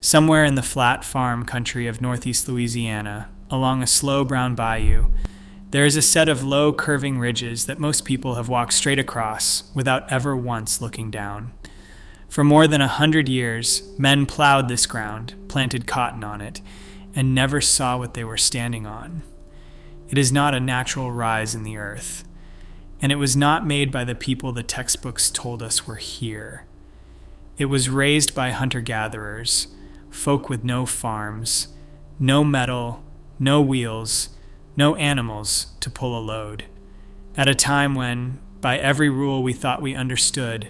Somewhere in the flat farm country of northeast Louisiana, along a slow brown bayou, there is a set of low curving ridges that most people have walked straight across without ever once looking down. For more than 100 years, men plowed this ground, planted cotton on it, and never saw what they were standing on. It is not a natural rise in the earth, and it was not made by the people the textbooks told us were here. It was raised by hunter-gatherers, folk with no farms, no metal, no wheels, no animals to pull a load, at a time when, by every rule we thought we understood,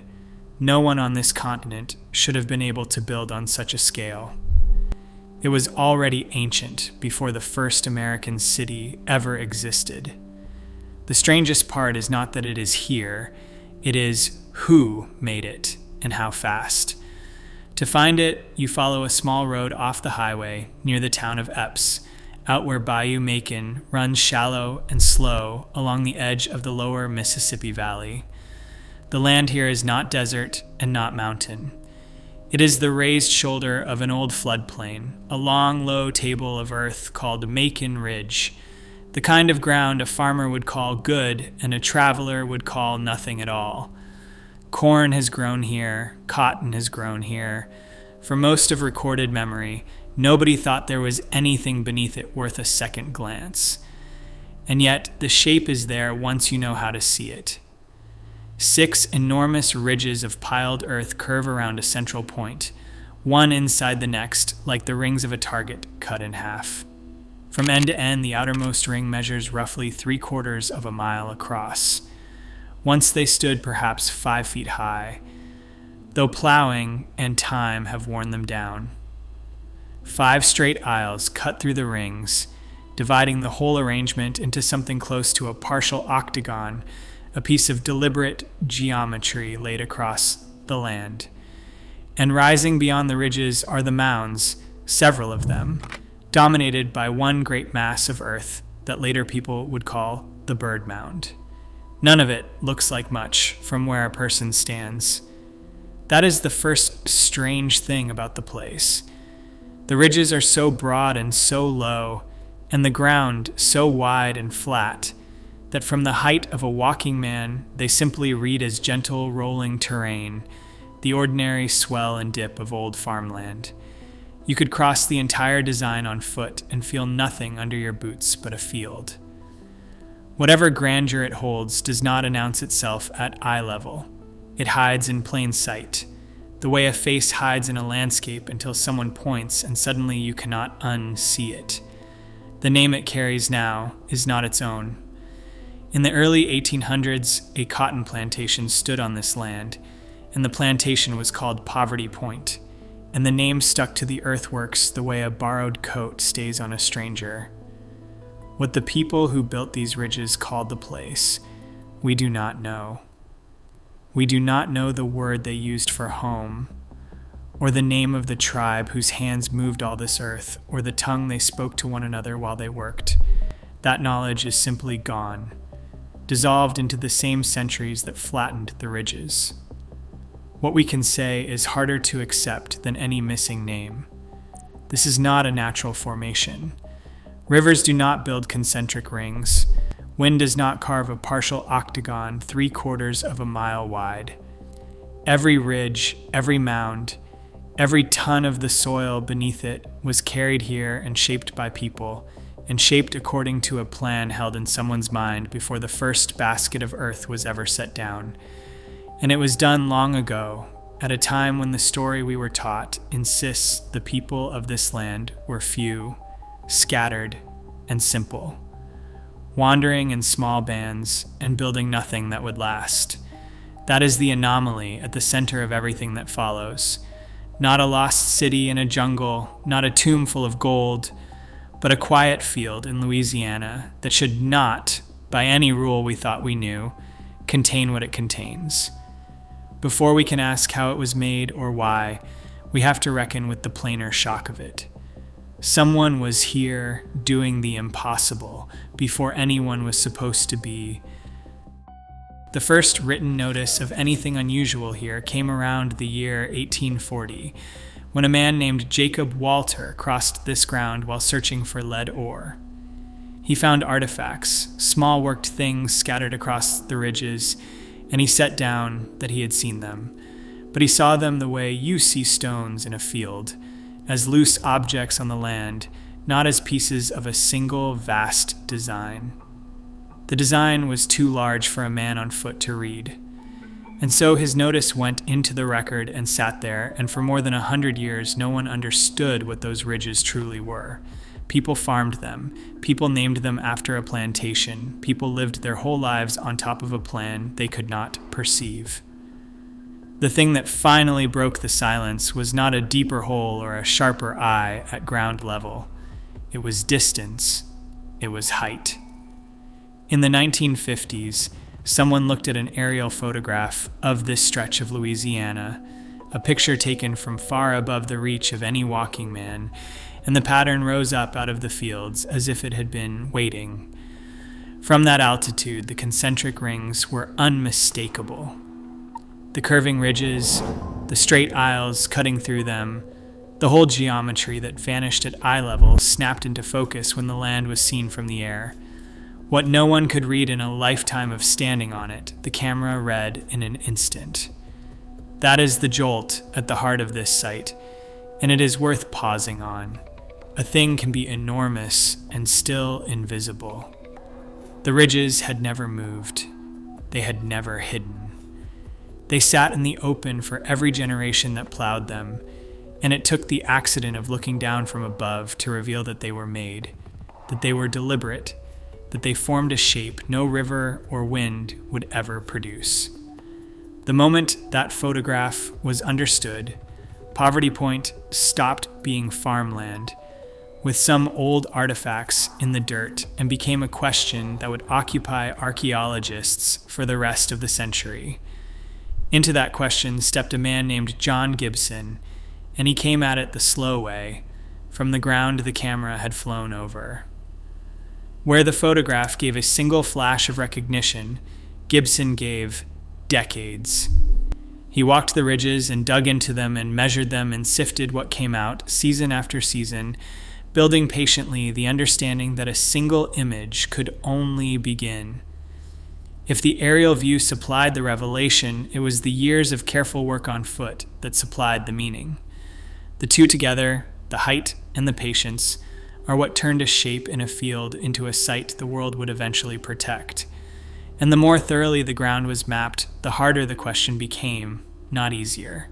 no one on this continent should have been able to build on such a scale. It was already ancient before the first American city ever existed. The strangest part is not that it is here, it is who made it and how fast. To find it, you follow a small road off the highway near the town of Epps, out where Bayou Macon runs shallow and slow along the edge of the lower Mississippi Valley. The land here is not desert and not mountain. It is the raised shoulder of an old floodplain, a long, low table of earth called Macon Ridge, the kind of ground a farmer would call good and a traveler would call nothing at all. Corn has grown here, cotton has grown here. For most of recorded memory, nobody thought there was anything beneath it worth a second glance. And yet, the shape is there once you know how to see it. 6 enormous ridges of piled earth curve around a central point, one inside the next, like the rings of a target cut in half. From end to end, the outermost ring measures roughly 3/4 of a mile across. Once they stood perhaps 5 feet high, though plowing and time have worn them down. 5 straight aisles cut through the rings, dividing the whole arrangement into something close to a partial octagon, a piece of deliberate geometry laid across the land. And rising beyond the ridges are the mounds, several of them, dominated by one great mass of earth that later people would call the Bird Mound. None of it looks like much from where a person stands. That is the first strange thing about the place. The ridges are so broad and so low, and the ground so wide and flat, that from the height of a walking man, they simply read as gentle rolling terrain, the ordinary swell and dip of old farmland. You could cross the entire design on foot and feel nothing under your boots but a field. Whatever grandeur it holds does not announce itself at eye level. It hides in plain sight, the way a face hides in a landscape until someone points and suddenly you cannot unsee it. The name it carries now is not its own. In the early 1800s, a cotton plantation stood on this land, and the plantation was called Poverty Point, and the name stuck to the earthworks the way a borrowed coat stays on a stranger. What the people who built these ridges called the place, we do not know. We do not know the word they used for home, or the name of the tribe whose hands moved all this earth, or the tongue they spoke to one another while they worked. That knowledge is simply gone, dissolved into the same centuries that flattened the ridges. What we can say is harder to accept than any missing name. This is not a natural formation. Rivers do not build concentric rings. Wind does not carve a partial octagon 3/4 of a mile wide. Every ridge, every mound, every ton of the soil beneath it was carried here and shaped by people, and shaped according to a plan held in someone's mind before the first basket of earth was ever set down. And it was done long ago, at a time when the story we were taught insists the people of this land were few, scattered, and simple, wandering in small bands and building nothing that would last. That is the anomaly at the center of everything that follows. Not a lost city in a jungle, not a tomb full of gold, but a quiet field in Louisiana that should not, by any rule we thought we knew, contain what it contains. Before we can ask how it was made or why, we have to reckon with the plainer shock of it. Someone was here doing the impossible before anyone was supposed to be. The first written notice of anything unusual here came around the year 1840, when a man named Jacob Walter crossed this ground while searching for lead ore. He found artifacts, small worked things scattered across the ridges, and he set down that he had seen them. But he saw them the way you see stones in a field, as loose objects on the land, not as pieces of a single vast design. The design was too large for a man on foot to read. And so his notice went into the record and sat there, and for more than 100 years no one understood what those ridges truly were. People farmed them. People named them after a plantation. People lived their whole lives on top of a plan they could not perceive. The thing that finally broke the silence was not a deeper hole or a sharper eye at ground level. It was distance. It was height. In the 1950s, someone looked at an aerial photograph of this stretch of Louisiana, a picture taken from far above the reach of any walking man, and the pattern rose up out of the fields as if it had been waiting. From that altitude, the concentric rings were unmistakable. The curving ridges, the straight aisles cutting through them, the whole geometry that vanished at eye level snapped into focus when the land was seen from the air. What no one could read in a lifetime of standing on it, the camera read in an instant. That is the jolt at the heart of this site, and it is worth pausing on. A thing can be enormous and still invisible. The ridges had never moved. They had never hidden. They sat in the open for every generation that plowed them, and it took the accident of looking down from above to reveal that they were made, that they were deliberate, that they formed a shape no river or wind would ever produce. The moment that photograph was understood, Poverty Point stopped being farmland with some old artifacts in the dirt and became a question that would occupy archaeologists for the rest of the century. Into that question stepped a man named John Gibson, and he came at it the slow way, from the ground the camera had flown over. Where the photograph gave a single flash of recognition, Gibson gave decades. He walked the ridges and dug into them and measured them and sifted what came out, season after season, building patiently the understanding that a single image could only begin. If the aerial view supplied the revelation, it was the years of careful work on foot that supplied the meaning. The two together, the height and the patience, are what turned a shape in a field into a site the world would eventually protect. And the more thoroughly the ground was mapped, the harder the question became, not easier.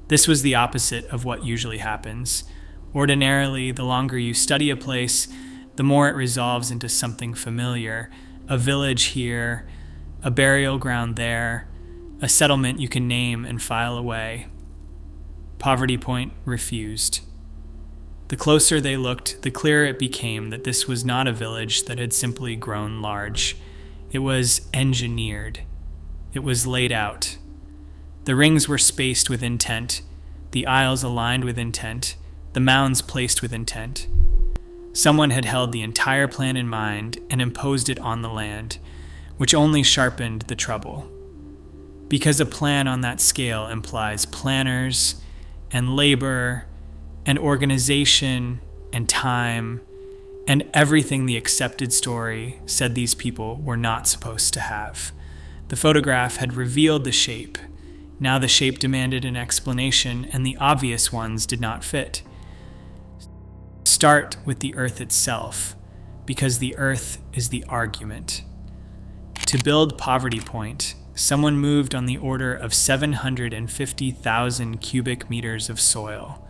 This was the opposite of what usually happens. Ordinarily, the longer you study a place, the more it resolves into something familiar, a village here, a burial ground there, a settlement you can name and file away. Poverty Point refused. The closer they looked, the clearer it became that this was not a village that had simply grown large. It was engineered. It was laid out. The rings were spaced with intent, the aisles aligned with intent, the mounds placed with intent. Someone had held the entire plan in mind and imposed it on the land, which only sharpened the trouble. Because a plan on that scale implies planners and labor and organization and time and everything the accepted story said these people were not supposed to have. The photograph had revealed the shape. Now the shape demanded an explanation, and the obvious ones did not fit. Start with the earth itself, because the earth is the argument. To build Poverty Point, someone moved on the order of 750,000 cubic meters of soil.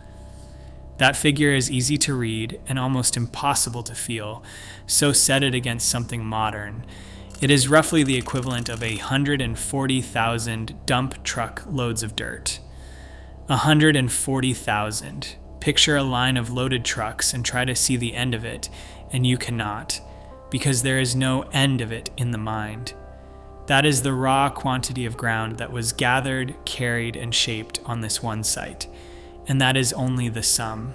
That figure is easy to read and almost impossible to feel, so set it against something modern. It is roughly the equivalent of 140,000 dump truck loads of dirt. 140,000. Picture a line of loaded trucks and try to see the end of it, and you cannot, because there is no end of it in the mind. That is the raw quantity of ground that was gathered, carried, and shaped on this one site, and that is only the sum.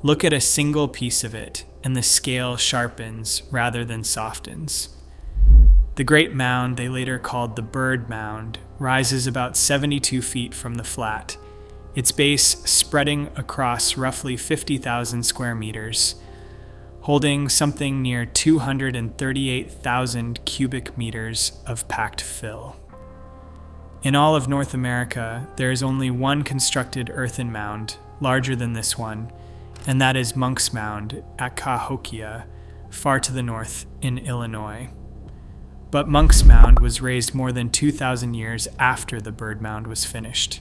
Look at a single piece of it, and the scale sharpens rather than softens. The great mound they later called the Bird Mound rises about 72 feet from the flat, its base spreading across roughly 50,000 square meters, holding something near 238,000 cubic meters of packed fill. In all of North America, there is only one constructed earthen mound, larger than this one, and that is Monk's Mound at Cahokia, far to the north in Illinois. But Monk's Mound was raised more than 2,000 years after the Bird Mound was finished.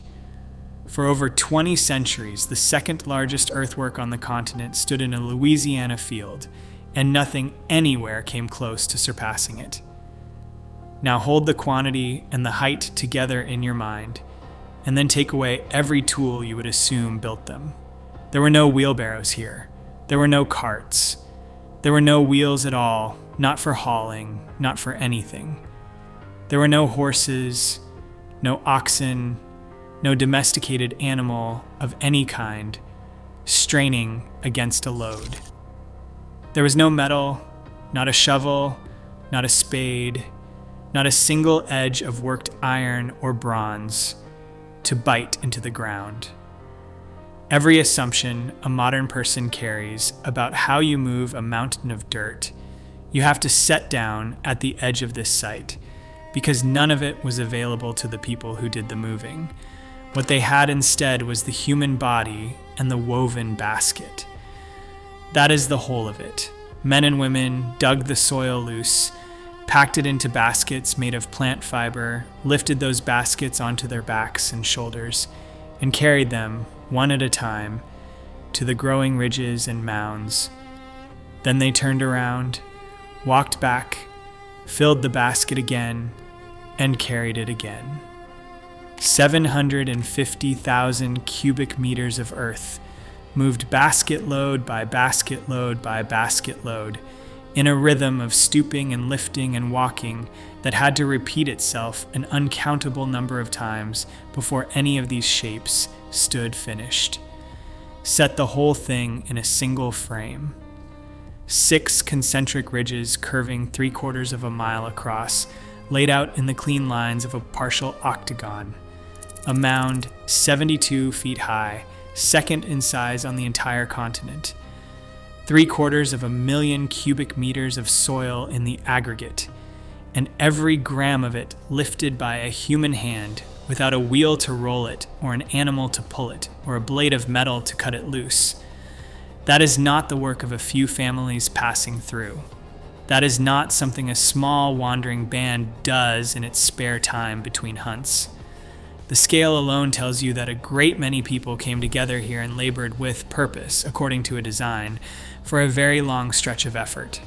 For over 20 centuries, the second largest earthwork on the continent stood in a Louisiana field, and nothing anywhere came close to surpassing it. Now hold the quantity and the height together in your mind, and then take away every tool you would assume built them. There were no wheelbarrows here. There were no carts. There were no wheels at all, not for hauling, not for anything. There were no horses, no oxen, no domesticated animal of any kind straining against a load. There was no metal, not a shovel, not a spade, not a single edge of worked iron or bronze to bite into the ground. Every assumption a modern person carries about how you move a mountain of dirt, you have to set down at the edge of this site, because none of it was available to the people who did the moving. What they had instead was the human body and the woven basket. That is the whole of it. Men and women dug the soil loose, packed it into baskets made of plant fiber, lifted those baskets onto their backs and shoulders, and carried them, one at a time, to the growing ridges and mounds. Then they turned around, walked back, filled the basket again, and carried it again. 750,000 cubic meters of earth, moved basket load by basket load by basket load, in a rhythm of stooping and lifting and walking that had to repeat itself an uncountable number of times before any of these shapes stood finished. Set the whole thing in a single frame. 6 concentric ridges curving 3/4 of a mile across, laid out in the clean lines of a partial octagon. A mound 72 feet high, second in size on the entire continent. 750,000 cubic meters of soil in the aggregate, and every gram of it lifted by a human hand without a wheel to roll it, or an animal to pull it, or a blade of metal to cut it loose. That is not the work of a few families passing through. That is not something a small wandering band does in its spare time between hunts. The scale alone tells you that a great many people came together here and labored with purpose, according to a design, for a very long stretch of effort.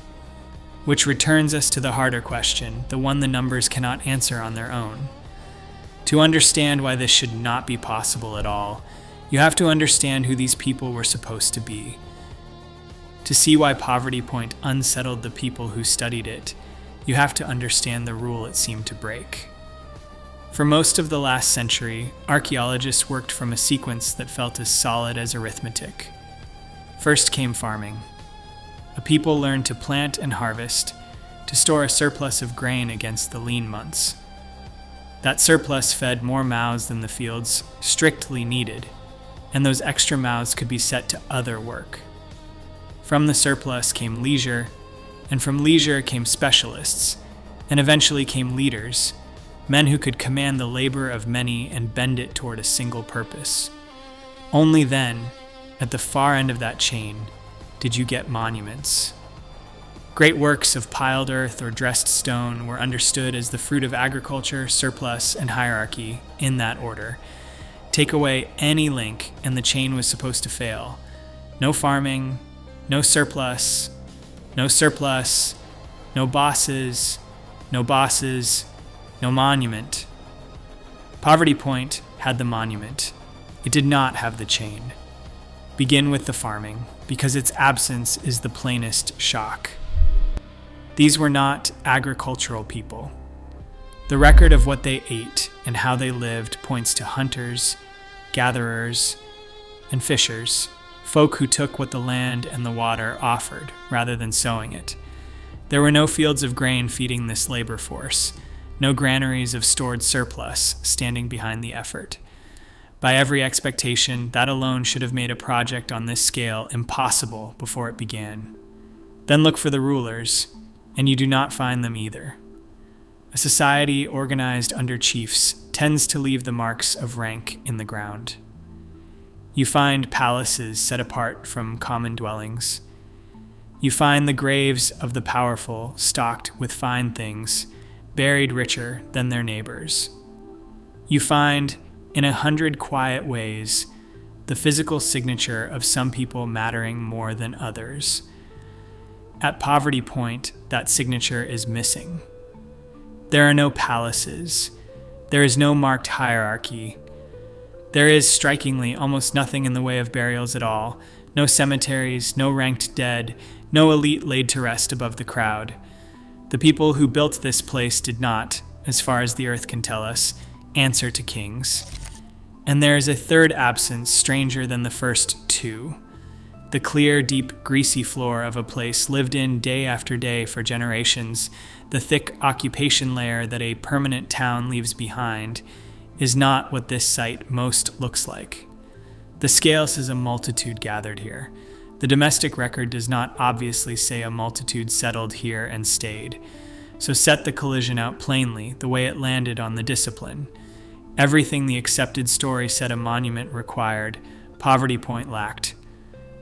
Which returns us to the harder question, the one the numbers cannot answer on their own. To understand why this should not be possible at all, you have to understand who these people were supposed to be. To see why Poverty Point unsettled the people who studied it, you have to understand the rule it seemed to break. For most of the last century, archaeologists worked from a sequence that felt as solid as arithmetic. First came farming. A people learned to plant and harvest, to store a surplus of grain against the lean months. That surplus fed more mouths than the fields strictly needed, and those extra mouths could be set to other work. From the surplus came leisure, and from leisure came specialists, and eventually came leaders, men who could command the labor of many and bend it toward a single purpose. Only then, at the far end of that chain, did you get monuments. Great works of piled earth or dressed stone were understood as the fruit of agriculture, surplus, and hierarchy, in that order. Take away any link, and the chain was supposed to fail. No farming, no surplus, no bosses, no monument. Poverty Point had the monument. It did not have the chain. Begin with the farming, because its absence is the plainest shock. These were not agricultural people. The record of what they ate and how they lived points to hunters, gatherers, and fishers, folk who took what the land and the water offered rather than sowing it. There were no fields of grain feeding this labor force, no granaries of stored surplus standing behind the effort. By every expectation, that alone should have made a project on this scale impossible before it began. Then look for the rulers, and you do not find them either. A society organized under chiefs tends to leave the marks of rank in the ground. You find palaces set apart from common dwellings. You find the graves of the powerful stocked with fine things, buried richer than their neighbors. You find, in 100 quiet ways, the physical signature of some people mattering more than others. At poverty point, that signature is missing. There are no palaces. There is no marked hierarchy. There is, strikingly, almost nothing in the way of burials at all. No cemeteries, no ranked dead, no elite laid to rest above the crowd. The people who built this place did not, as far as the earth can tell us, answer to kings. And there is a third absence stranger than the first two. The clear, deep, greasy floor of a place lived in day after day for generations, the thick occupation layer that a permanent town leaves behind, is not what this site most looks like. The scale says a multitude gathered here. The domestic record does not obviously say a multitude settled here and stayed. So set the collision out plainly, the way it landed on the discipline. Everything the accepted story said a monument required, poverty point lacked.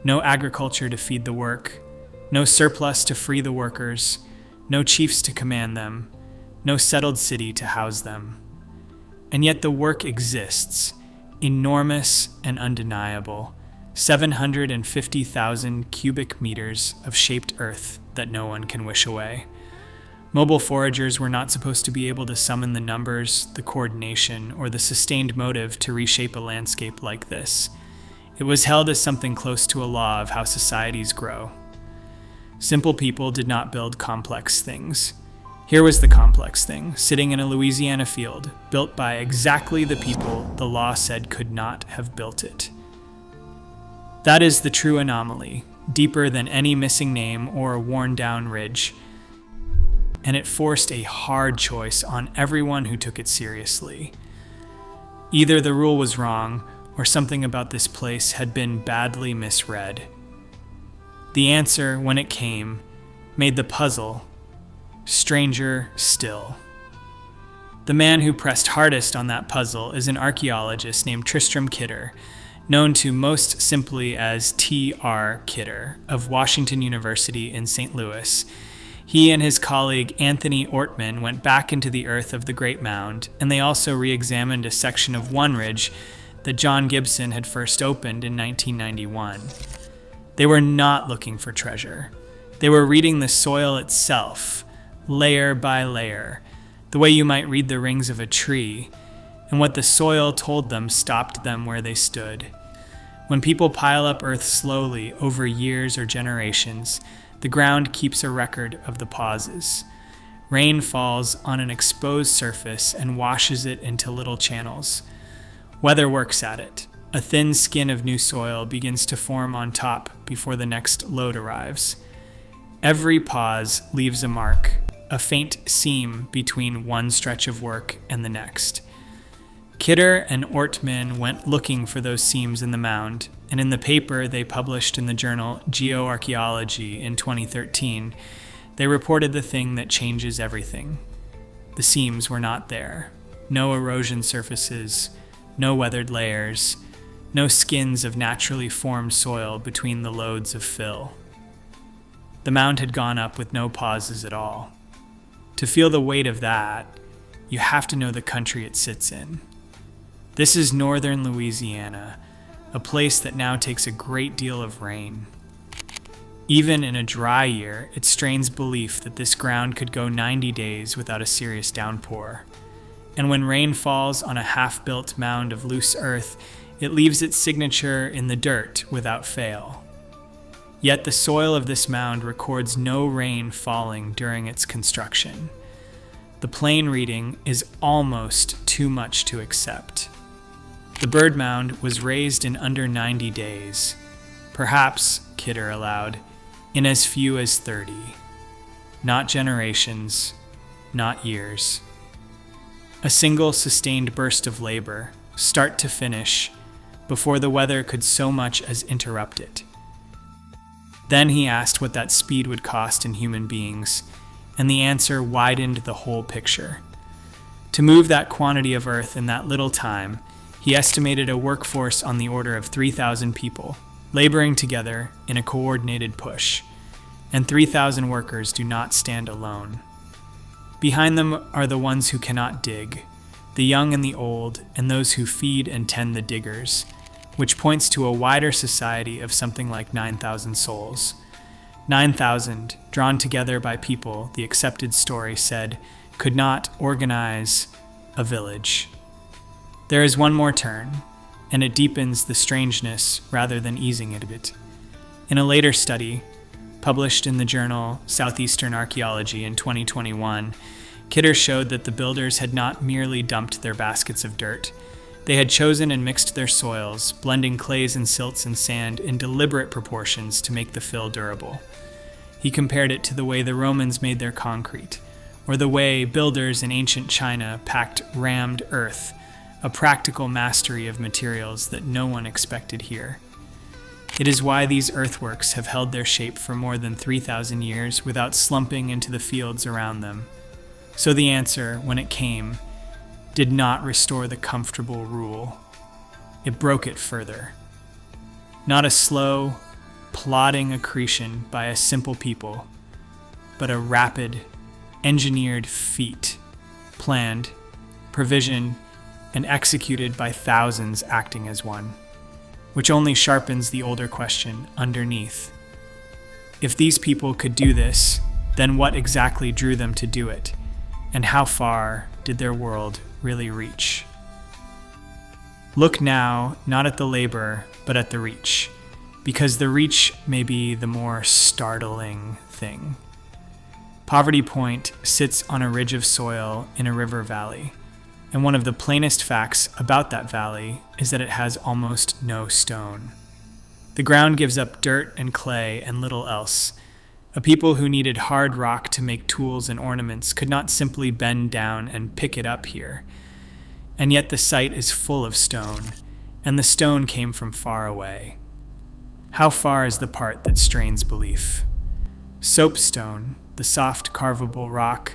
No agriculture to feed the work, no surplus to free the workers, no chiefs to command them, no settled city to house them. And yet the work exists, enormous and undeniable, 750,000 cubic meters of shaped earth that no one can wish away. Mobile foragers were not supposed to be able to summon the numbers, the coordination, or the sustained motive to reshape a landscape like this. It was held as something close to a law of how societies grow. Simple people did not build complex things. Here was the complex thing, sitting in a Louisiana field, built by exactly the people the law said could not have built it. That is the true anomaly, deeper than any missing name or worn-down ridge. And it forced a hard choice on everyone who took it seriously. Either the rule was wrong, or something about this place had been badly misread. The answer, when it came, made the puzzle stranger still. The man who pressed hardest on that puzzle is an archaeologist named Tristram Kidder, known to most simply as T.R. Kidder of Washington University in St. Louis. He and his colleague Anthony Ortman went back into the earth of the Great Mound, and they also re-examined a section of one ridge that John Gibson had first opened in 1991. They were not looking for treasure. They were reading the soil itself, layer by layer, the way you might read the rings of a tree, and what the soil told them stopped them where they stood. When people pile up earth slowly over years or generations, the ground keeps a record of the pauses. Rain falls on an exposed surface and washes it into little channels. Weather works at it. A thin skin of new soil begins to form on top before the next load arrives. Every pause leaves a mark, a faint seam between one stretch of work and the next. Kidder and Ortman went looking for those seams in the mound, and in the paper they published in the journal Geoarchaeology in 2013, they reported the thing that changes everything. The seams were not there. No erosion surfaces, no weathered layers, no skins of naturally formed soil between the loads of fill. The mound had gone up with no pauses at all. To feel the weight of that, you have to know the country it sits in. This is northern Louisiana, a place that now takes a great deal of rain. Even in a dry year, it strains belief that this ground could go 90 days without a serious downpour. And when rain falls on a half-built mound of loose earth, it leaves its signature in the dirt without fail. Yet the soil of this mound records no rain falling during its construction. The plain reading is almost too much to accept. The bird mound was raised in under 90 days, perhaps, Kidder allowed, in as few as 30. Not generations, not years. A single sustained burst of labor, start to finish, before the weather could so much as interrupt it. Then he asked what that speed would cost in human beings, and the answer widened the whole picture. To move that quantity of earth in that little time, he estimated a workforce on the order of 3,000 people, laboring together in a coordinated push. And 3,000 workers do not stand alone. Behind them are the ones who cannot dig, the young and the old, and those who feed and tend the diggers, which points to a wider society of something like 9,000 souls. 9,000, drawn together by people, the accepted story said, could not organize a village. There is one more turn, and it deepens the strangeness rather than easing it a bit. In a later study, published in the journal Southeastern Archaeology in 2021, Kidder showed that the builders had not merely dumped their baskets of dirt. They had chosen and mixed their soils, blending clays and silts and sand in deliberate proportions to make the fill durable. He compared it to the way the Romans made their concrete, or the way builders in ancient China packed rammed earth, a practical mastery of materials that no one expected here. It is why these earthworks have held their shape for more than 3,000 years without slumping into the fields around them. So the answer, when it came, did not restore the comfortable rule. It broke it further. Not a slow, plodding accretion by a simple people, but a rapid, engineered feat, planned, provisioned, and executed by thousands acting as one, which only sharpens the older question underneath. If these people could do this, then what exactly drew them to do it, and how far did their world really reach? Look now not at the labor, but at the reach, because the reach may be the more startling thing. Poverty Point sits on a ridge of soil in a river valley, and one of the plainest facts about that valley is that it has almost no stone. The ground gives up dirt and clay and little else. A people who needed hard rock to make tools and ornaments could not simply bend down and pick it up here. And yet the site is full of stone, and the stone came from far away. How far is the part that strains belief? Soapstone, the soft carvable rock,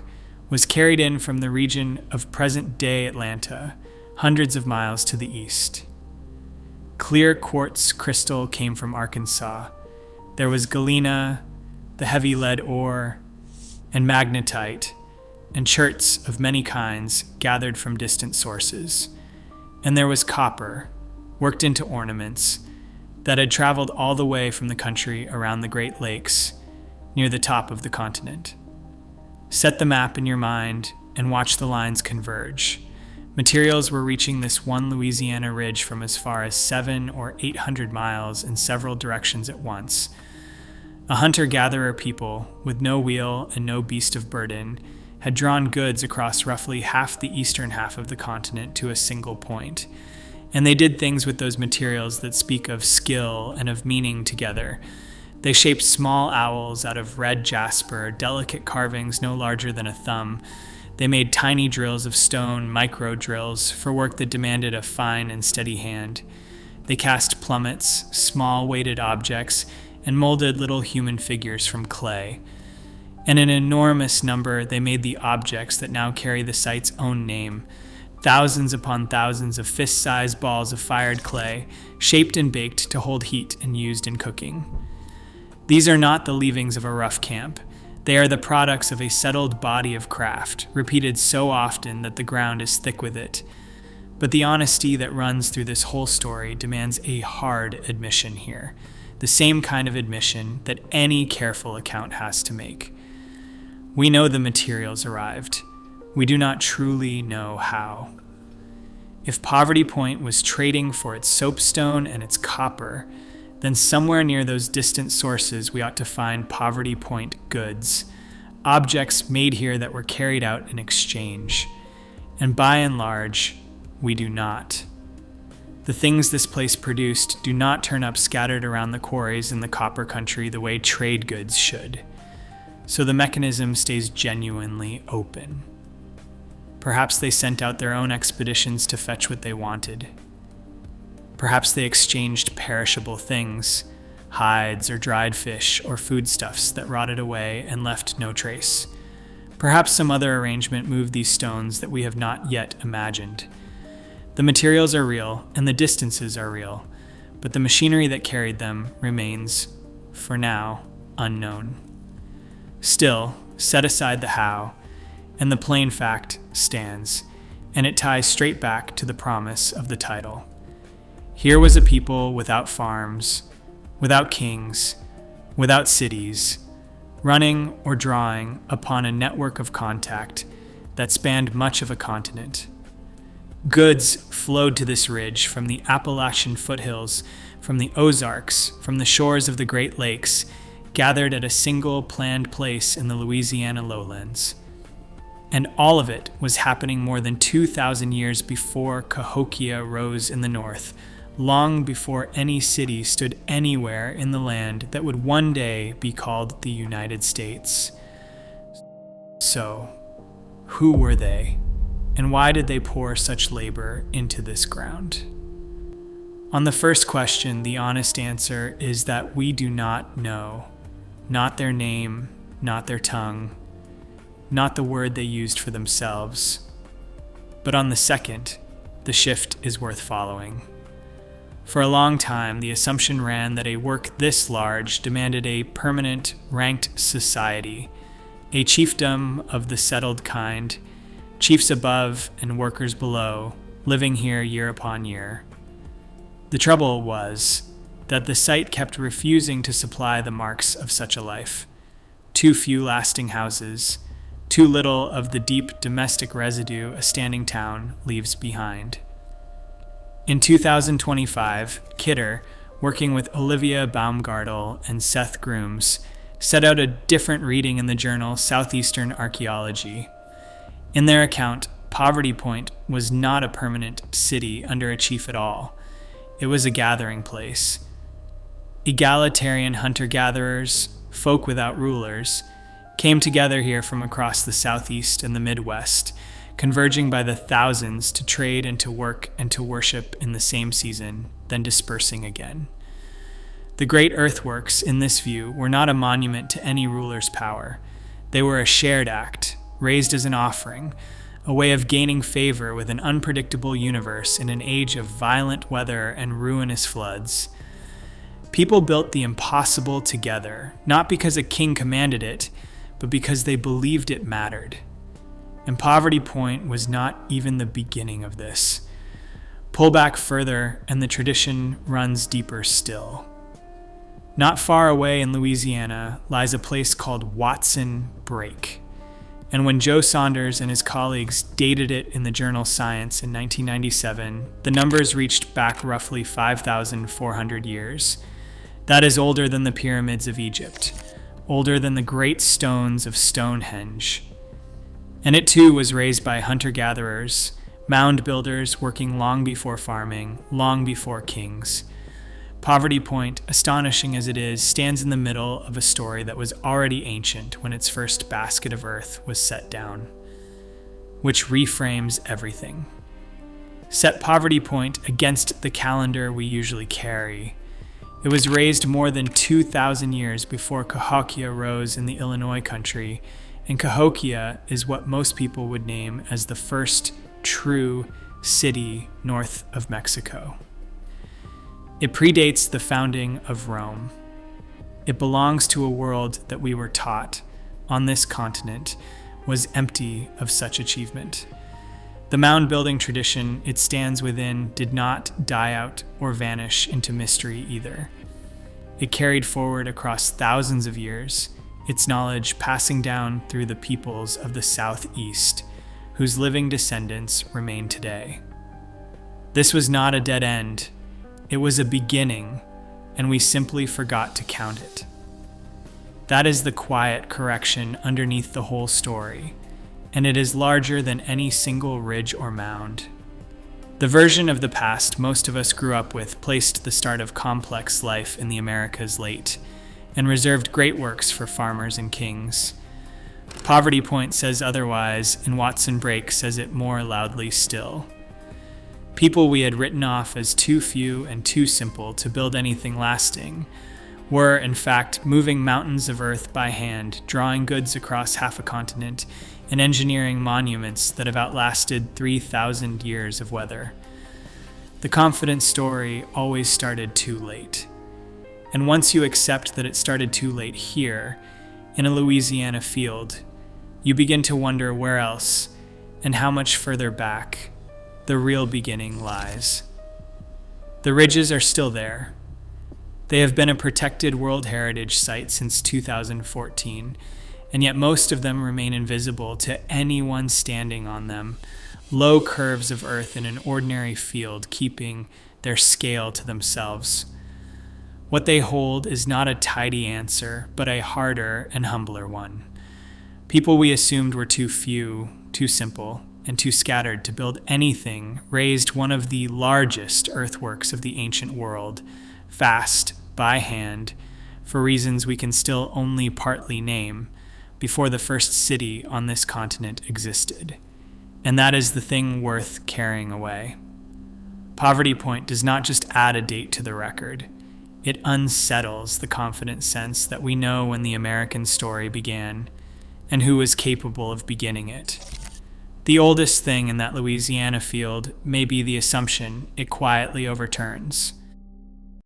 was carried in from the region of present-day Atlanta, hundreds of miles to the east. Clear quartz crystal came from Arkansas. There was galena, the heavy lead ore, and magnetite, and cherts of many kinds gathered from distant sources. And there was copper, worked into ornaments, that had traveled all the way from the country around the Great Lakes, near the top of the continent. Set the map in your mind and watch the lines converge. Materials were reaching this one Louisiana ridge from as far as 700 or 800 miles in several directions at once. A hunter-gatherer people, with no wheel and no beast of burden, had drawn goods across roughly half the eastern half of the continent to a single point. And they did things with those materials that speak of skill and of meaning together. They shaped small owls out of red jasper, delicate carvings no larger than a thumb. They made tiny drills of stone, micro drills, for work that demanded a fine and steady hand. They cast plummets, small weighted objects, and molded little human figures from clay. And in an enormous number, they made the objects that now carry the site's own name. Thousands upon thousands of fist-sized balls of fired clay, shaped and baked to hold heat and used in cooking. These are not the leavings of a rough camp. They are the products of a settled body of craft, repeated so often that the ground is thick with it. But the honesty that runs through this whole story demands a hard admission here, the same kind of admission that any careful account has to make. We know the materials arrived. We do not truly know how. If Poverty Point was trading for its soapstone and its copper, then somewhere near those distant sources we ought to find Poverty Point goods, objects made here that were carried out in exchange. And by and large, we do not. The things this place produced do not turn up scattered around the quarries in the copper country the way trade goods should. So the mechanism stays genuinely open. Perhaps they sent out their own expeditions to fetch what they wanted. Perhaps they exchanged perishable things, hides or dried fish or foodstuffs that rotted away and left no trace. Perhaps some other arrangement moved these stones that we have not yet imagined. The materials are real and the distances are real, but the machinery that carried them remains, for now, unknown. Still, set aside the how, and the plain fact stands, and it ties straight back to the promise of the title. Here was a people without farms, without kings, without cities, running or drawing upon a network of contact that spanned much of a continent. Goods flowed to this ridge from the Appalachian foothills, from the Ozarks, from the shores of the Great Lakes, gathered at a single planned place in the Louisiana lowlands. And all of it was happening more than 2,000 years before Cahokia rose in the north, long before any city stood anywhere in the land that would one day be called the United States. So, who were they, and why did they pour such labor into this ground? On the first question, the honest answer is that we do not know. Not their name, not their tongue, not the word they used for themselves. But on the second, the shift is worth following. For a long time, the assumption ran that a work this large demanded a permanent, ranked society, a chiefdom of the settled kind, chiefs above and workers below, living here year upon year. The trouble was that the site kept refusing to supply the marks of such a life. Too few lasting houses, too little of the deep domestic residue a standing town leaves behind. In 2025, Kidder, working with Olivia Baumgartel and Seth Grooms, set out a different reading in the journal Southeastern Archaeology. In their account, Poverty Point was not a permanent city under a chief at all. It was a gathering place. Egalitarian hunter-gatherers, folk without rulers, came together here from across the Southeast and the Midwest, converging by the thousands to trade and to work and to worship in the same season, then dispersing again. The great earthworks, in this view, were not a monument to any ruler's power. They were a shared act, raised as an offering, a way of gaining favor with an unpredictable universe in an age of violent weather and ruinous floods. People built the impossible together, not because a king commanded it, but because they believed it mattered. And Poverty Point was not even the beginning of this. Pull back further, and the tradition runs deeper still. Not far away in Louisiana lies a place called Watson Brake. And when Joe Saunders and his colleagues dated it in the journal Science in 1997, the numbers reached back roughly 5,400 years. That is older than the pyramids of Egypt, older than the great stones of Stonehenge. And it too was raised by hunter-gatherers, mound builders working long before farming, long before kings. Poverty Point, astonishing as it is, stands in the middle of a story that was already ancient when its first basket of earth was set down, which reframes everything. Set Poverty Point against the calendar we usually carry. It was raised more than 2,000 years before Cahokia rose in the Illinois country, and Cahokia is what most people would name as the first true city north of Mexico. It predates the founding of Rome. It belongs to a world that we were taught, on this continent, was empty of such achievement. The mound building tradition it stands within did not die out or vanish into mystery either. It carried forward across thousands of years, its knowledge passing down through the peoples of the Southeast, whose living descendants remain today. This was not a dead end. It was a beginning, and we simply forgot to count it. That is the quiet correction underneath the whole story, and it is larger than any single ridge or mound. The version of the past most of us grew up with placed the start of complex life in the Americas late, and reserved great works for farmers and kings. Poverty Point says otherwise, and Watson Brake says it more loudly still. People we had written off as too few and too simple to build anything lasting were, in fact, moving mountains of earth by hand, drawing goods across half a continent, and engineering monuments that have outlasted 3,000 years of weather. The confident story always started too late. And once you accept that it started too late here, in a Louisiana field, you begin to wonder where else, and how much further back, the real beginning lies. The ridges are still there. They have been a protected World Heritage Site since 2014, and yet most of them remain invisible to anyone standing on them, low curves of earth in an ordinary field keeping their scale to themselves. What they hold is not a tidy answer, but a harder and humbler one. People we assumed were too few, too simple, and too scattered to build anything raised one of the largest earthworks of the ancient world, fast, by hand, for reasons we can still only partly name, before the first city on this continent existed. And that is the thing worth carrying away. Poverty Point does not just add a date to the record. It unsettles the confident sense that we know when the American story began, and who was capable of beginning it. The oldest thing in that Louisiana field may be the assumption it quietly overturns.